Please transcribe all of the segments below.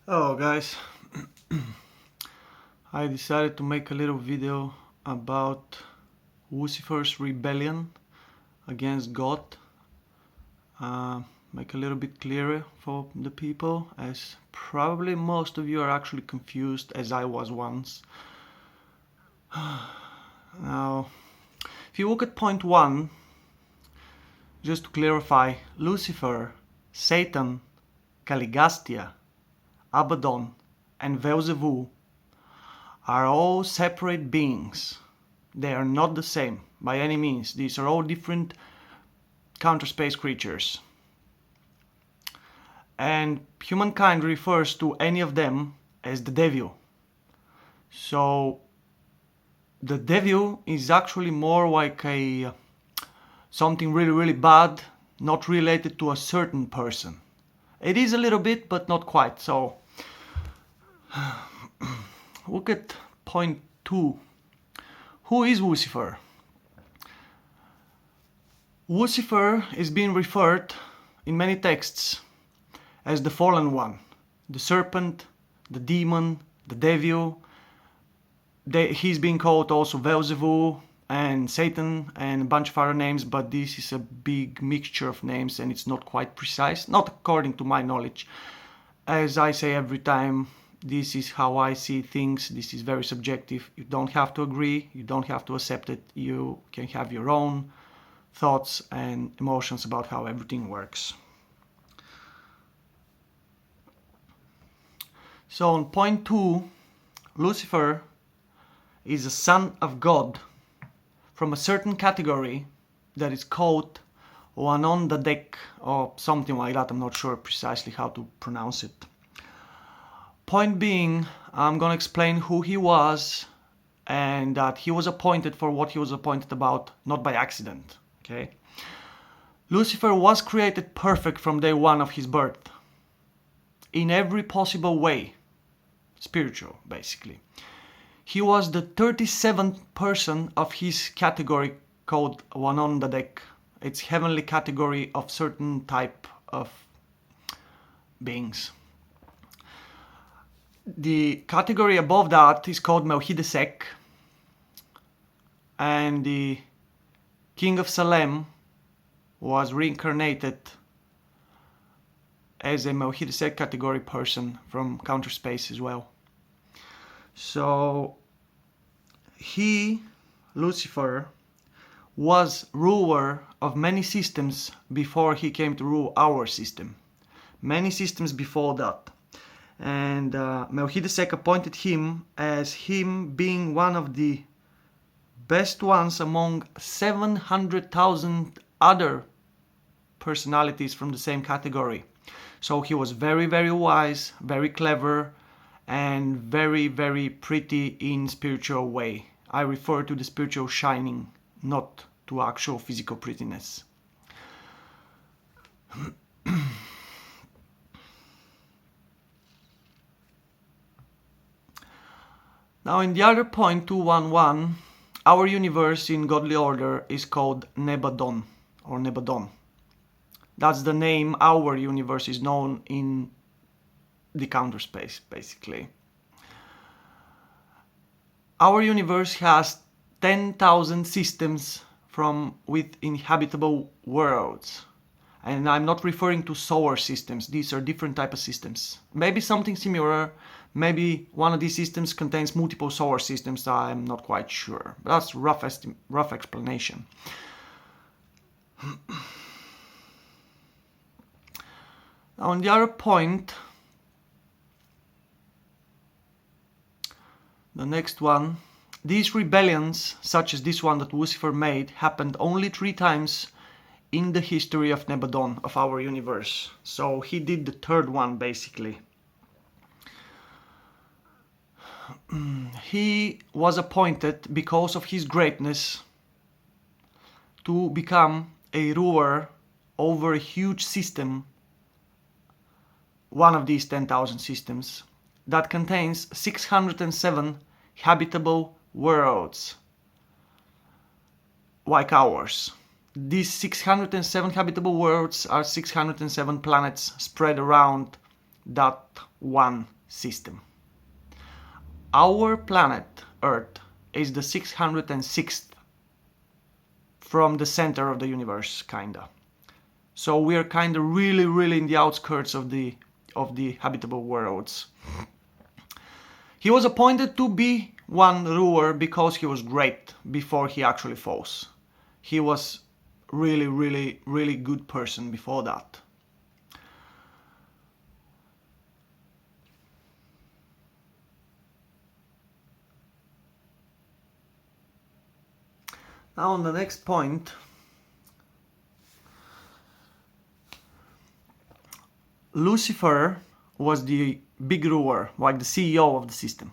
Hello guys, I decided to make a little video about Lucifer's rebellion against God. Make a little bit clearer for the people, as probably most of you are actually confused, as I was once. Now, if you look at point 1, just to clarify, Lucifer, Satan, Caligastia, Abaddon and Beelzebub are all separate beings. They are not the same by any means. These are all different counter-space creatures. And humankind refers to any of them as the devil. So the devil is actually more like something really bad, not related to a certain person. It is a little bit, but not quite. So look at point 2. Who is Lucifer? Lucifer is being referred in many texts as the fallen one, the serpent, the demon, the devil. He's being called also Beelzebub and Satan and a bunch of other names, but this is a big mixture of names and it's not quite precise, not according to my knowledge. As I say every time, this is how I see things. This is very subjective. You don't have to agree, you don't have to accept it. You can have your own thoughts and emotions about how everything works. So on point 2, Lucifer is a son of God from a certain category that is called Wanondadek or something like that. I'm not sure precisely how to pronounce it. Point being, I'm gonna explain who he was and that he was appointed for what he was appointed about, not by accident. Okay? Lucifer was created perfect from day one of his birth, in every possible way, spiritual basically. He was the 37th person of his category called Wanondadek. It's heavenly category of certain type of beings. The category above that is called Melchizedek, and the king of Salem was reincarnated as a Melchizedek category person from counter space as well. So he, Lucifer, was ruler of many systems before he came to rule our system. Many systems before that. And Melchizedek appointed him as him being one of the best ones among 700,000 other personalities from the same category. So he was very wise, very clever, and very pretty in spiritual way. I refer to the spiritual shining, not to actual physical prettiness. Now in the other point 211, our universe in godly order is called Nebadon or Nebadon. That's the name our universe is known in the counter space basically. Our universe has 10,000 systems with inhabitable worlds. And I'm not referring to solar systems. These are different type of systems. Maybe something similar. Maybe one of these systems contains multiple solar systems. I'm not quite sure. But that's rough explanation. Now on the other point, the next one, these rebellions, such as this one that Lucifer made, happened only 3 times in the history of Nebadon, of our universe. So he did the 3rd one basically. He was appointed because of his greatness to become a ruler over a huge system, one of these 10,000 systems, that contains 607 habitable worlds like ours. These 607 habitable worlds are 607 planets spread around that one system. Our planet Earth is the 606th from the center of the universe, kinda. So we are kinda really in the outskirts of the habitable worlds. He was appointed to be one ruler because he was great before he actually falls. He was really good person before that. Now on the next point, Lucifer was the big ruler, like the CEO of the system.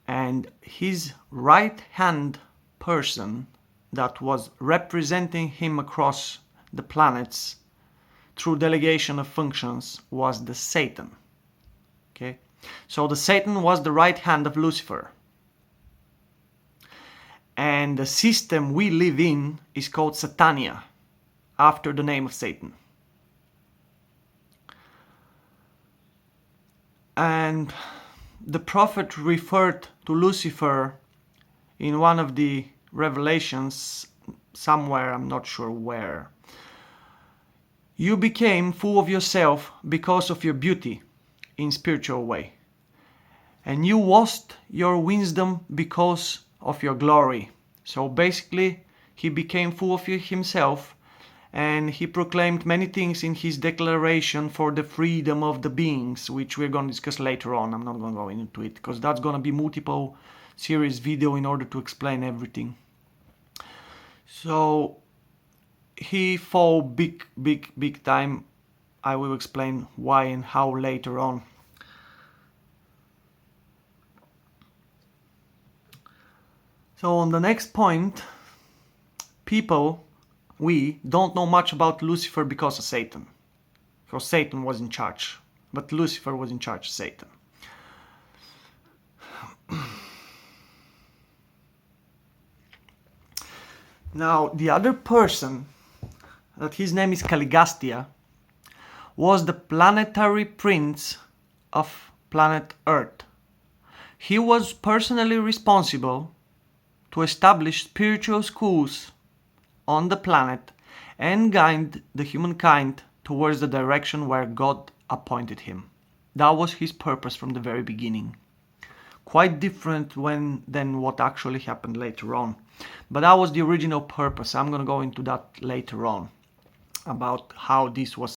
And his right-hand person that was representing him across the planets through delegation of functions was the Satan. Okay? So the Satan was the right hand of Lucifer. And the system we live in is called Satania, after the name of Satan. And the prophet referred to Lucifer in one of the revelations somewhere, I'm not sure where. You became full of yourself because of your beauty in spiritual way. And you lost your wisdom because of your glory. So basically, he became full of himself, and he proclaimed many things in his declaration for the freedom of the beings, which we're going to discuss later on. I'm not going to go into it, because that's going to be multiple series video in order to explain everything. So he fell big time. I will explain why and how later on. So on the next point, we don't know much about Lucifer because of Satan. Because Satan was in charge. But Lucifer was in charge of Satan. Now, the other person, that his name is Caligastia, was the planetary prince of planet Earth. He was personally responsible to establish spiritual schools on the planet and guide the humankind towards the direction where God appointed him. That was his purpose from the very beginning. Quite different than what actually happened later on. But that was the original purpose. I'm going to go into that later on, about how this was